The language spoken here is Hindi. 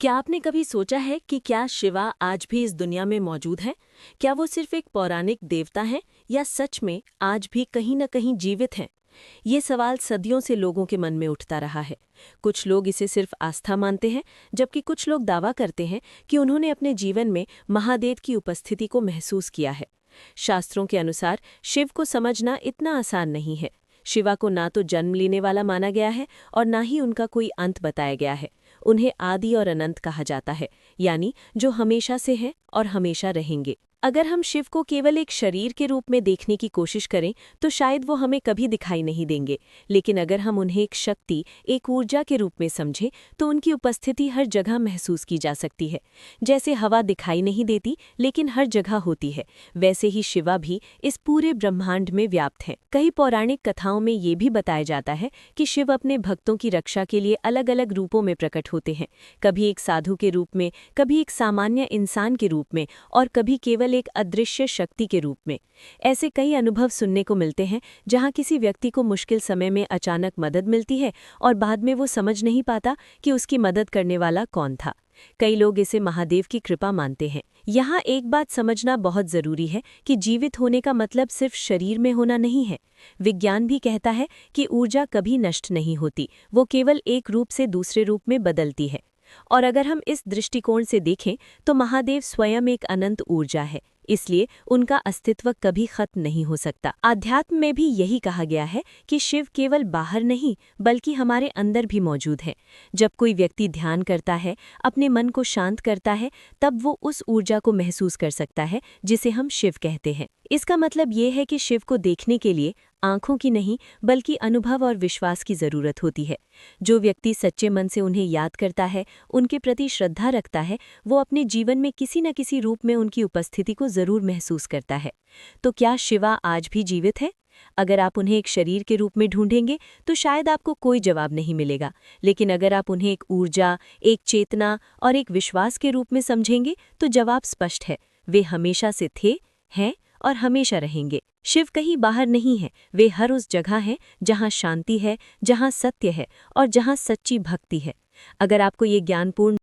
क्या आपने कभी सोचा है कि क्या शिवा आज भी इस दुनिया में मौजूद है? क्या वो सिर्फ एक पौराणिक देवता हैं या सच में आज भी कहीं न कहीं जीवित हैं? ये सवाल सदियों से लोगों के मन में उठता रहा है। कुछ लोग इसे सिर्फ आस्था मानते हैं, जबकि कुछ लोग दावा करते हैं कि उन्होंने अपने जीवन में महादेव की उपस्थिति को महसूस किया है। शास्त्रों के अनुसार शिव को समझना इतना आसान नहीं है। शिवा को ना तो जन्म लेने वाला माना गया है और ना ही उनका कोई अंत बताया गया है। उन्हें आदि और अनंत कहा जाता है, यानी जो हमेशा से हैं और हमेशा रहेंगे। अगर हम शिव को केवल एक शरीर के रूप में देखने की कोशिश करें तो शायद वो हमें कभी दिखाई नहीं देंगे, लेकिन अगर हम उन्हें एक शक्ति, एक ऊर्जा के रूप में समझें तो उनकी उपस्थिति हर जगह महसूस की जा सकती है। जैसे हवा दिखाई नहीं देती लेकिन हर जगह होती है, वैसे ही शिवा भी इस पूरे ब्रह्मांड में व्याप्त हैं। कई पौराणिक कथाओं में ये भी बताया जाता है कि शिव अपने भक्तों की रक्षा के लिए अलग अलग रूपों में प्रकट होते हैं, कभी एक साधु के रूप में, कभी एक सामान्य इंसान के रूप में और कभी केवल एक अदृश्य शक्ति के रूप में। ऐसे कई अनुभव सुनने को मिलते हैं जहां किसी व्यक्ति को मुश्किल समय में अचानक मदद मिलती है और बाद में वो समझ नहीं पाता कि उसकी मदद करने वाला कौन था। कई लोग इसे महादेव की कृपा मानते हैं। यहाँ एक बात समझना बहुत जरूरी है कि जीवित होने का मतलब सिर्फ शरीर में होना नहीं है। विज्ञान भी कहता है कि ऊर्जा कभी नष्ट नहीं होती, वो केवल एक रूप से दूसरे रूप में बदलती है। और अगर हम इस दृष्टिकोण से देखें तो महादेव स्वयं एक अनंत ऊर्जा है, इसलिए उनका अस्तित्व कभी खत्म नहीं हो सकता। आध्यात्म में भी यही कहा गया है कि शिव केवल बाहर नहीं बल्कि हमारे अंदर भी मौजूद है। जब कोई व्यक्ति ध्यान करता है, अपने मन को शांत करता है, तब वो उस ऊर्जा को महसूस कर सकता है जिसे हम शिव कहते हैं। इसका मतलब ये है कि शिव को देखने के लिए आंखों की नहीं बल्कि अनुभव और विश्वास की जरूरत होती है। जो व्यक्ति सच्चे मन से उन्हें याद करता है, उनके प्रति श्रद्धा रखता है, वो अपने जीवन में किसी न किसी रूप में उनकी उपस्थिति को जरूर महसूस करता है। तो क्या शिवा आज भी जीवित है? अगर आप उन्हें एक शरीर के रूप में ढूंढेंगे तो शायद आपको कोई जवाब नहीं मिलेगा, लेकिन अगर आप उन्हें एक ऊर्जा, एक चेतना और एक विश्वास के रूप में समझेंगे तो जवाब स्पष्ट है। वे हमेशा से थे, हैं और हमेशा रहेंगे। शिव कहीं बाहर नहीं है, वे हर उस जगह हैं जहां शांति है, जहां सत्य है और जहां सच्ची भक्ति है। अगर आपको ये ज्ञानपूर्ण